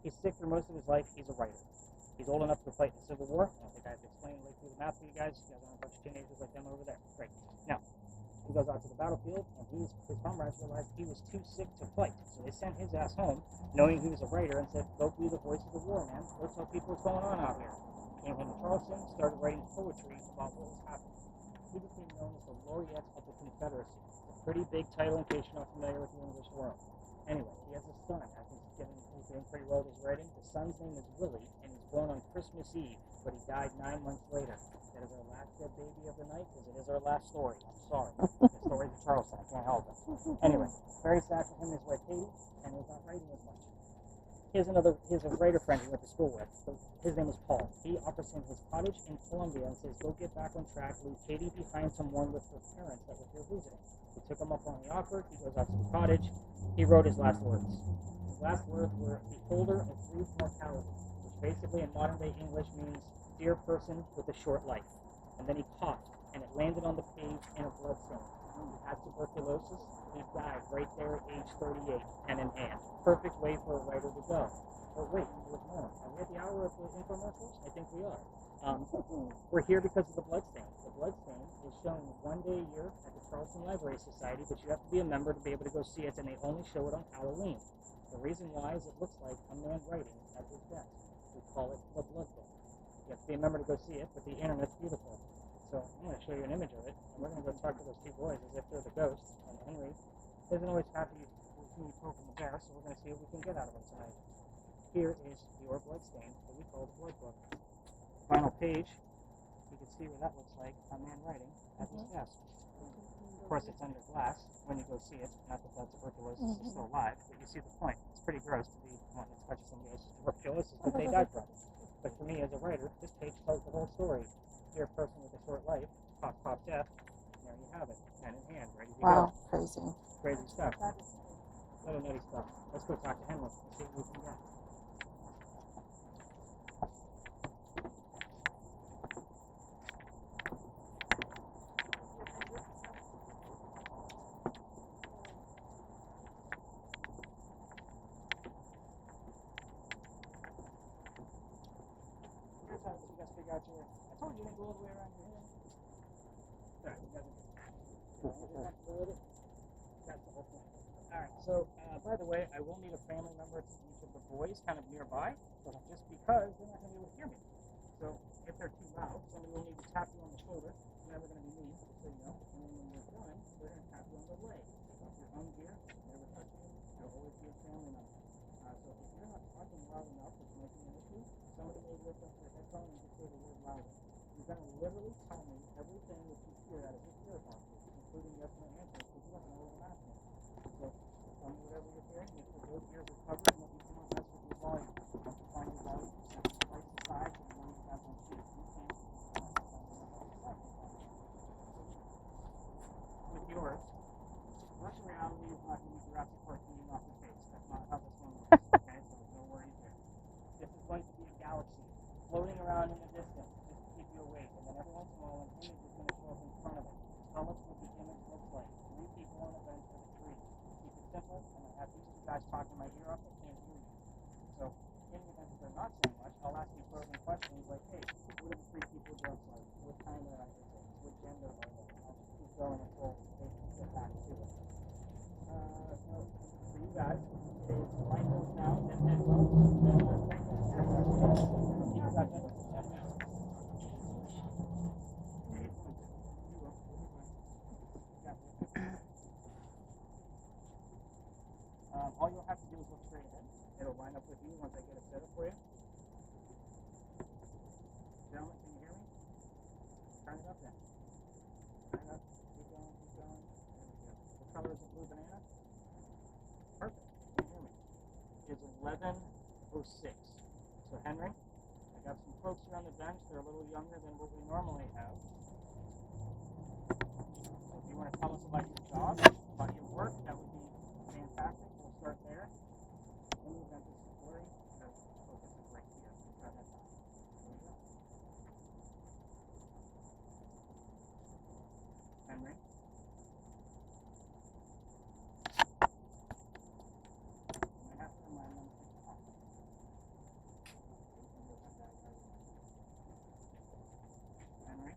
He's sick through most of his life. He's a writer. He's old enough to fight in the Civil War. I don't think I have to explain right through the map to you guys. You guys are a bunch of teenagers like them over there. Great. Now, he goes out to the battlefield, and his comrades realized he was too sick to fight. So they sent his ass home, knowing he was a writer, and said, go be the voice of the war, man. Go tell people what's going on out here. Came home to Charleston, started writing poetry about what was happening. He became known as the laureate of the Confederacy. A pretty big title in case you're not familiar with the English world. Anyway, he has a son. He's doing pretty well with his writing. The son's name is Willie, and he's born on Christmas Eve, but he died 9 months later. That is our last dead baby of the night, because it is our last story. I'm sorry. The story's of Charleston. I can't help it. Anyway, very sad for him and his wife Katie, and he's not writing as much. He has a writer friend he went to school with. So his name is Paul. He offers him his cottage in Columbia and says, go get back on track, leave Katie behind to mourn with her parents that were here visiting. He took him up on the offer. He goes out to the cottage. He wrote his last words. His last words were, beholder of brief mortality, which basically in modern day English means dear person with a short life. And then he coughed, and it landed on the page in a blood stain. He had tuberculosis. He died right there at age 38, pen in hand. Perfect way for a writer to go. But wait, there's more. Are we at the hour of the infomercials? I think we are. We're here because of the bloodstain. The bloodstain is shown 1 day a year at the Charleston Library Society, but you have to be a member to be able to go see it, and they only show it on Halloween. The reason why is it looks like a man writing at his desk. We call it the Blood Book. You have to be a member to go see it, but the internet's beautiful. So I'm going to show you an image of it, and we're going to go talk to those 2 boys as if they're the ghosts. And Henry isn't always happy with me poking the bear, so we're going to see what we can get out of him tonight. Here is your bloodstain that we call the Blood Book. Final page, you can see what that looks like, a man writing at his desk. Of course, it's under glass when you go see it. Not that tuberculosis is still alive, but you see the point. It's pretty gross to be wanting to touch somebody else's tuberculosis that they died from. But for me as a writer, this page tells the whole story. Dear person with a short life, pop, pop, death. There you have it, pen in hand, ready to Wow, go. crazy. Crazy stuff. Little nutty stuff. Let's go talk to Henry and see what we can get. Here's how you guys figure out your. I told you didn't go all the way around your head. Sorry, you guys are. That's the whole point. Alright, so by the way, I will need a family member to each of the boys kind of nearby, just because they're not going to be able to hear me. So if they're too loud, somebody will need to tap you on the shoulder. It's never going to be me, just so you know. And then when we're done, they're going to tap you on the leg. Take off your own gear, never touch you. There'll always be a family member. So if you're not talking loud enough, it's making an issue, galaxy floating around in the distance just to keep you awake. And then every once in a while, an image is going to show up in front of it. Tell us what the image looks like. 3 people on a bench with a tree. Keep it simple, and I have these 2 guys talking my ear off. They can't hear you. So in the event that they're not saying much, I'll ask you probing questions like, hey, what are the 3 people dressed like? What kind of is it? What gender are they? I'll just keep going until they get back to it. So for you guys, it is Michael's now, then Edward, then keep you guys in for 10 minutes. All you'll have to do is look straight ahead. It'll line up with you once I get it set up for you. Gentlemen, can you hear me? Turn it up then. Turn it up. Keep going, keep going. There we go. What color is the blue banana? Perfect. Can you hear me? It's 11:06. So Henry, I got some folks here on the bench. They're a little younger than what we normally have. So if you want to tell us about your job, about your work, that would be fantastic. We'll start there. In the event it's blurry, the focus is right here. Try that time. There we go. Henry. I have to remind them to talk. Henry.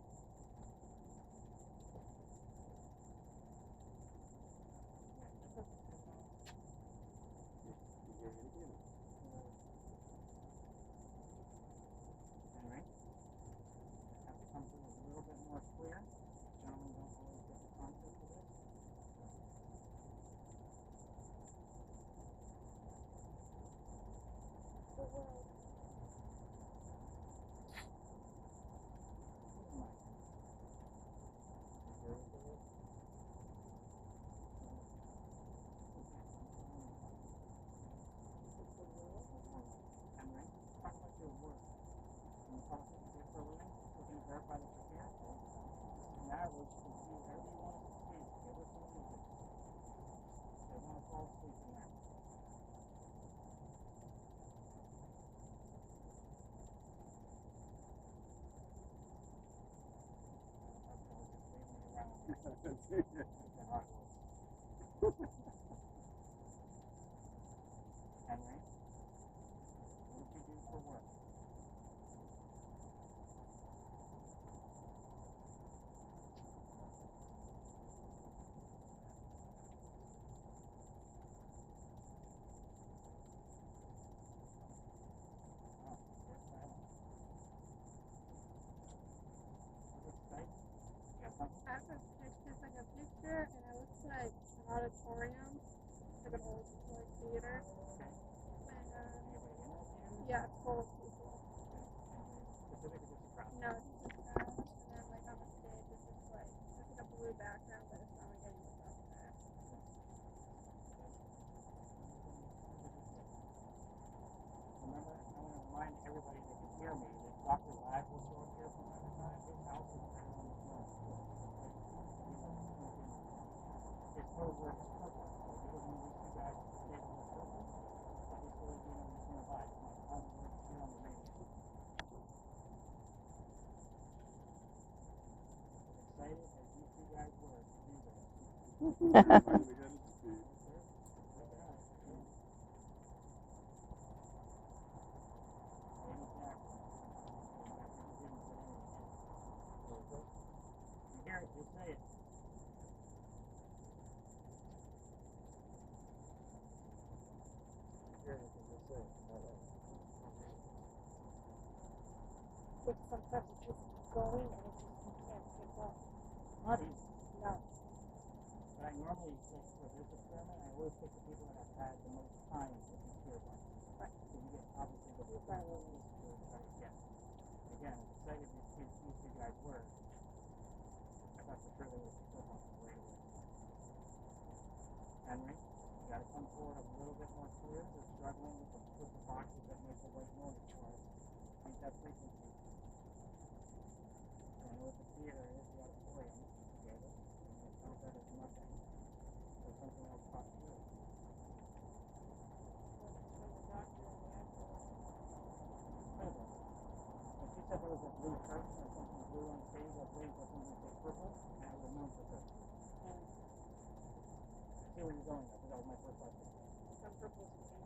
Henry. Have to come through a little bit more clear. Gentlemen don't always get the concept of this. Henry, talk about your work. Can you tell us what you do for a living? We're going to verify that you're here. Now we can see whatever you want us to see. Give us some music. They want to fall asleep in there. Henry, what do you do for work? Oh, you're silent. What's exciting? You got something? I have a picture, it's like a picture, and it looks like an auditorium, like an old like theater. Okay. And Anybody in that theater? yeah, it's full of people. Okay. Anything specific or just a crowd? No, it's just a crowd, and then like on the stage, it's just like a blue background, but it's not like anyone up there. Remember, I want to remind everybody that can hear me that Dr. Lag will show up here from time to time. His house is right on the corner. His code word is purple, so he doesn't need you guys to stay on the purple, but he's still being nearby. It's my code word here on the radio. As excited as you 2 guys were to do this. You hear it, you say it. But sometimes it's just going and it's just you can't pick up. Not easy. No. But I normally, like, for this experiment, I always pick the people that have had the most time with these peer ones. Right. So you get obviously the most time with these peer ones. Yeah. Again, as excited as these 2 guys were, I thought for sure they would pick up on it right away. Henry, you got to come forward a little bit more clear. They're struggling with the boxes that make the white noise for us. Keep that frequency. I know what the theater is, the auditorium. You get it. And it's not that it's nothing. So something else pops through. was a blue curtain or something blue on stage, I believe, or something like purple, and I would have known for sure. I see where you're going though, because that was my first question. Some purples and pinks.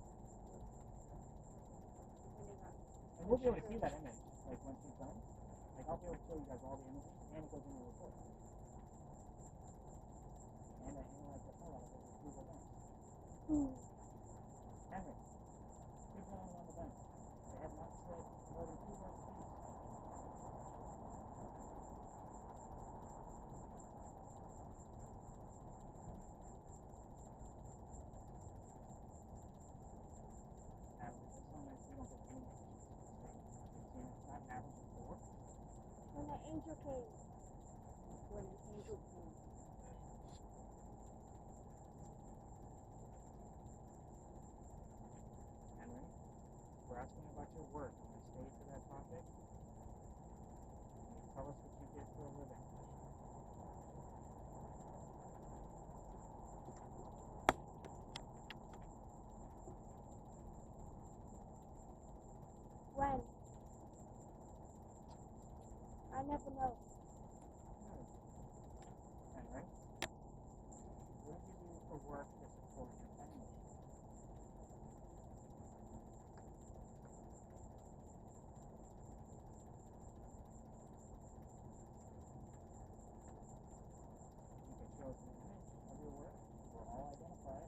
And we'll be able to see that image, like when she's done. Like I'll be able to show you guys all the images, and it goes into the report. And I analyze the hell out of it with Google Lens. Henry, keep going on the bench. They have not said more than 2 words, please. When the angel came. When the angel came. Henry, we're asking about your work. I'm going to stay to that topic. You tell us what you did for a living. When? I never know. Henry, what do you do for work to support your family? You can show us an image of your work. We'll all identify it.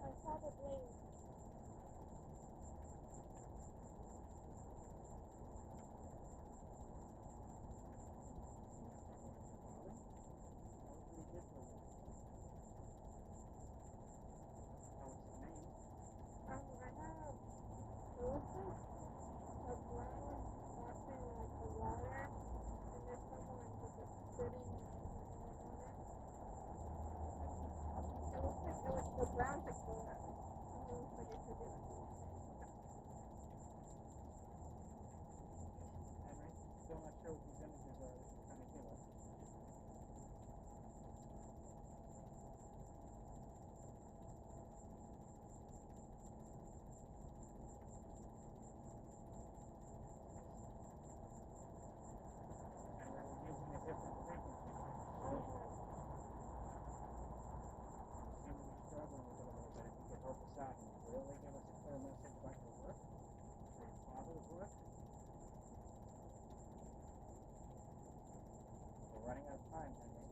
I saw the blaze. Brown picture. Henry, still not sure what these images are that you're trying to give us. And we're using a different frequency. Seem to be struggling with it a little bit. If you could help us out and really give us a clear message about your work, or your father's work. We're running out of time, Henry.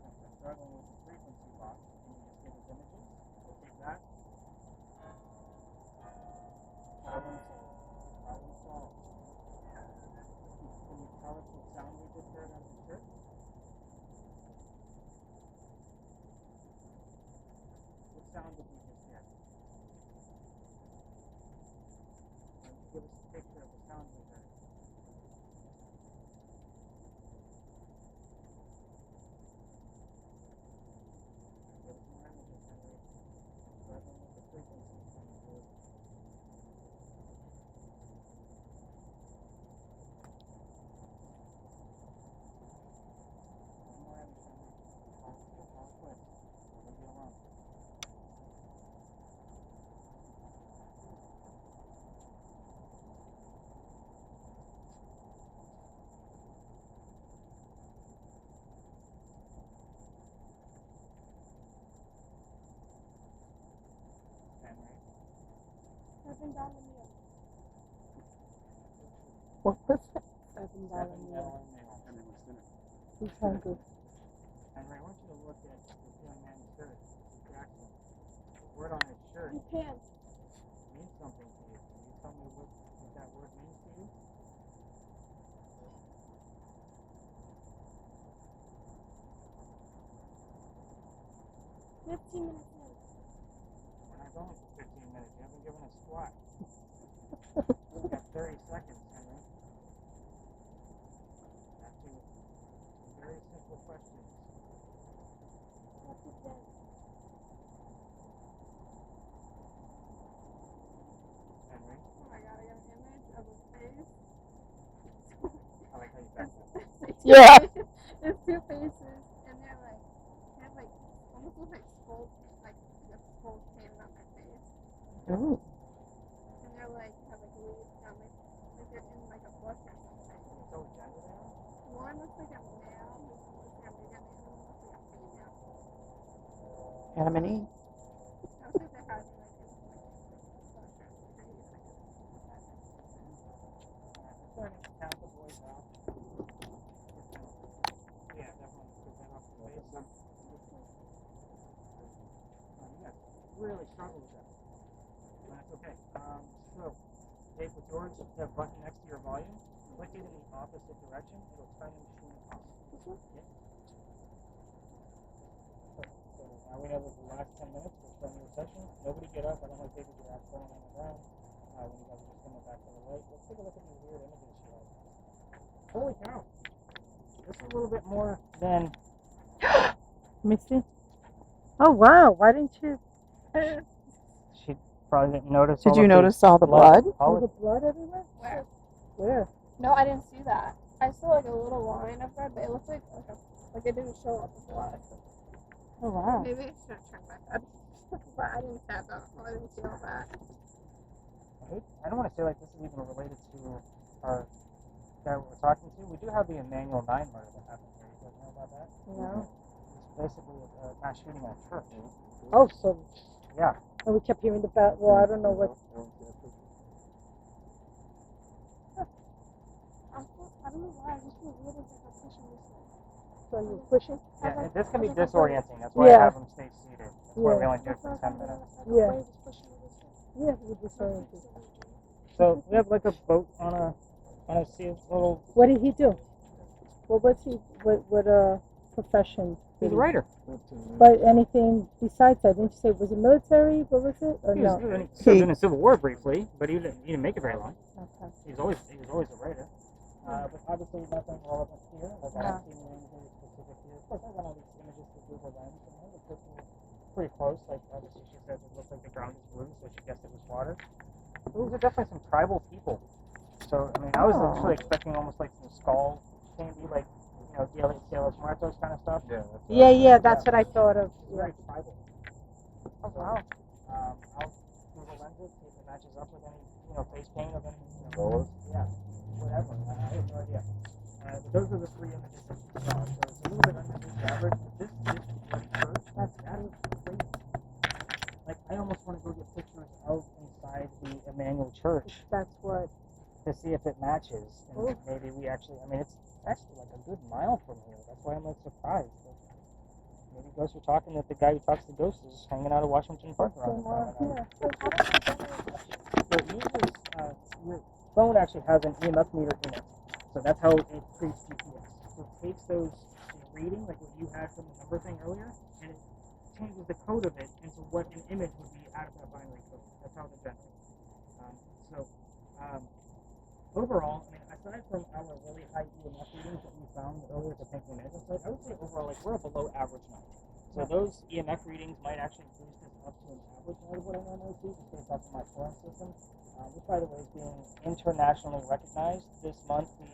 If we're struggling with the frequency box, can you just give us images? We'll take that. Problem solved. Can you tell us what sound we just heard on the shirt? What sound did we just hear? Can you give us a picture of the sound we heard? Give us more images, Henry. Struggling with the frequency thing, dude. One more image, Henry. All quit. Leave you alone. Henry. I've been down the mill. What was it? $7 $7 meal. meal. Everyone's dinner. He's hungry. And I want you to look at this young man's shirt, Jackson. The word on his shirt You can't. means something to you. Can you tell me what that word means to you? 15 minutes in. We're not going for 15 minutes. You haven't given a squat. We've got 30 seconds, Henry. Asking very simple questions. What's it then? Henry, Oh my god, I got an image of a face. I like how you back up. Yeah. There's two faces, and they're like, they have like, almost look like skulls, like the skulls painted on their face. Ooh. And they're like, have like leaves down, like they're in like a bush or something. Can you tell what gender they are? One looks like a male, this one looks like a big, and the other one looks like a female. Adam and Eve. I was they're having like in like bush or trees, like a I'm starting to count the boys off. Yeah, definitely put that off the face. You guys really struggle with that. That's okay. So, Dave, with yours, the button next to your volume, click it in the opposite direction. It'll turn the machine off. Yeah. So now we know that the last 10 minutes, we're starting your session. Nobody get up. I don't like David get out falling on the ground. When you guys are just coming back to the light. Let's take a look at these weird images she has. Holy cow. This is a little bit more than... Misty? Oh, wow. Why didn't you? She probably didn't notice. Did you notice all the blood? All the blood everywhere? Where? Where? No, I didn't see that. I saw like a little line of red, but it looked like it didn't show up the blood. Oh, wow. Maybe I should have checked my head. But I didn't see that. I didn't see all that. I don't want to say like this is even related to our guy we're talking to. We do have the Emmanuel 9 murder that happened here. You guys know about that? No. It's basically a mass shooting at a church. Oh, so. Yeah. And we kept hearing about, well, I don't know what. I don't know why. I just feel weird as like I'm pushing this way. So you're pushing? Yeah, and this can be disorienting. That's why I have them stay seated. That's why we only do it for 10 minutes. Yeah. Just pushing me this way. Yeah, you're disoriented. So we have like a boat on a sea little. What did he do? What was he? What profession? He's a writer. But anything besides that? Didn't you say, was it military? What was it? Or He no? served in the Civil War briefly, but he didn't make it very long. Okay. He was always a writer. But obviously nothing relevant here. Like I haven't seen anything specific here. Of course, I got all these images to Google Lens, and the person was pretty close. Like obviously she said it looked like the ground was blue, so she guessed it was water. Those are definitely some tribal people. So I mean, I was actually expecting almost like some skull candy, like Dia de los Muertos kind of stuff. Yeah, that's what I thought of. Very tribal. Oh wow. I'll Google Lens it, see if it matches up with any face paint of any yeah, whatever. I have no idea. But those are the three images that you saw. So it's a little bit underneath the average, but this is church. That's crazy. Like I almost want to go get pictures of inside the Emmanuel Church. That's what. To see if it matches. And maybe we actually, I mean, it's actually like a good mile from here. That's why I'm like surprised. But maybe ghosts are talking that the guy who talks to ghosts is hanging out of Washington Park around the time. So your phone actually has an EMF meter in it. So that's how it treats GPS. So it takes those reading, like what you had from the number thing earlier, and it changes the code of it into what an image would be out of that binary code. That's how it generates. Overall, I mean, aside from our really high EMF readings that we found earlier at the Pinky Management site, I would say overall, like, we're a below average night. So those EMF readings might actually boost us up to an average night of what I normally see, just based off of my scoring system. Which, by the way, is being internationally recognized. This month, the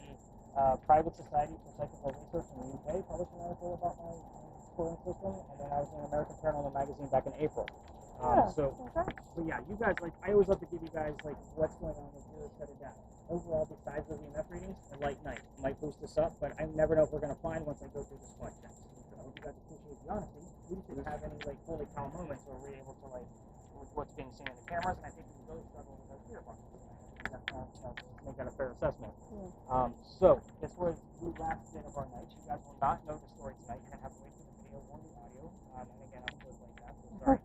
Private Society for Psychical Research in the UK published an article about my scoring system, and then I was in American Paranormal Magazine back in April. But yeah, you guys, like, I always love to give you guys, like, what's going on with your set of data. Overall, besides those EMF readings, a light night might boost us up, but I never know if we're going to find once I go through the squad checks. So I hope you guys appreciate the honesty. We just didn't have any, like, holy cow moments where we're able to, like, with what's being seen in the cameras, and I think we really struggle with our fear boxes. That's make make that a fair assessment. Yeah. So this was the last bit of our night. You guys will not know the story tonight. You're gonna have to wait for the video or the audio. And again, I'm good like that. So sorry.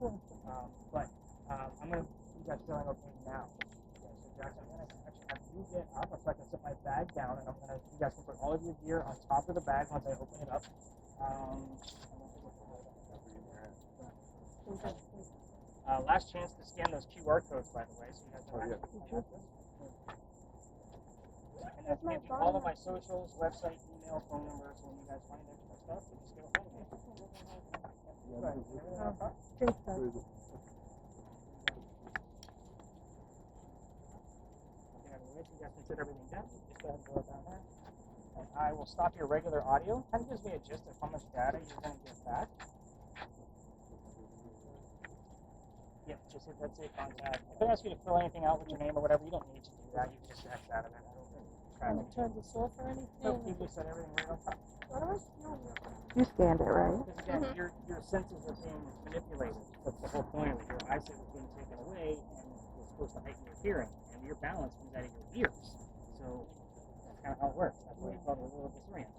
But I'm gonna you guys feeling okay now. Okay, so Jackson, I'm gonna actually have you get up so I can set my bag down, and I'm gonna you guys can put all of your gear on top of the bag once I open it up. Last chance to scan those QR codes, by the way, so you guys know. And that's gives you all of my socials, website, email, phone number, so when you guys find extra stuff, you just get a hold of me. Thanks, guys. Okay, everybody, so you guys can sit everything down. Just go ahead and throw it down there. And I will stop your regular audio. Kind of gives me a gist of how much data you're going to get back. Yep, just hit that save contact. If they ask you to fill anything out with your name or whatever, you don't need to do that. You can just X out of it. Can you turn this off or anything? Nope, you just set everything right on top. What do I feel here? You scanned it, right? Because again, your senses are being manipulated. That's the whole point of it. Your eyesight is being taken away, and it's supposed to heighten your hearing. And your balance comes out of your ears. So that's kind of how it works. That's why you felt a little disoriented.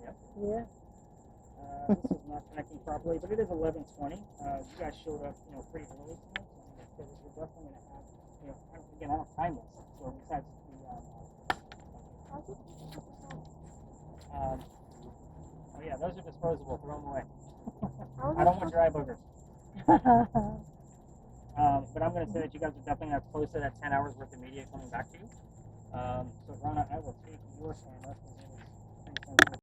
Yep. Yeah. This is not connecting properly, but it is 11:20. You guys showed up, pretty early tonight, so we're definitely going to have, again, I don't time this. So besides the, oh yeah, those are disposable. Throw them away. I don't want dry boogers. But I'm going to say that you guys are definitely going to have close to that 10 hours worth of media coming back to you. So Rhonna, I will take your camera because it is pretty sensitive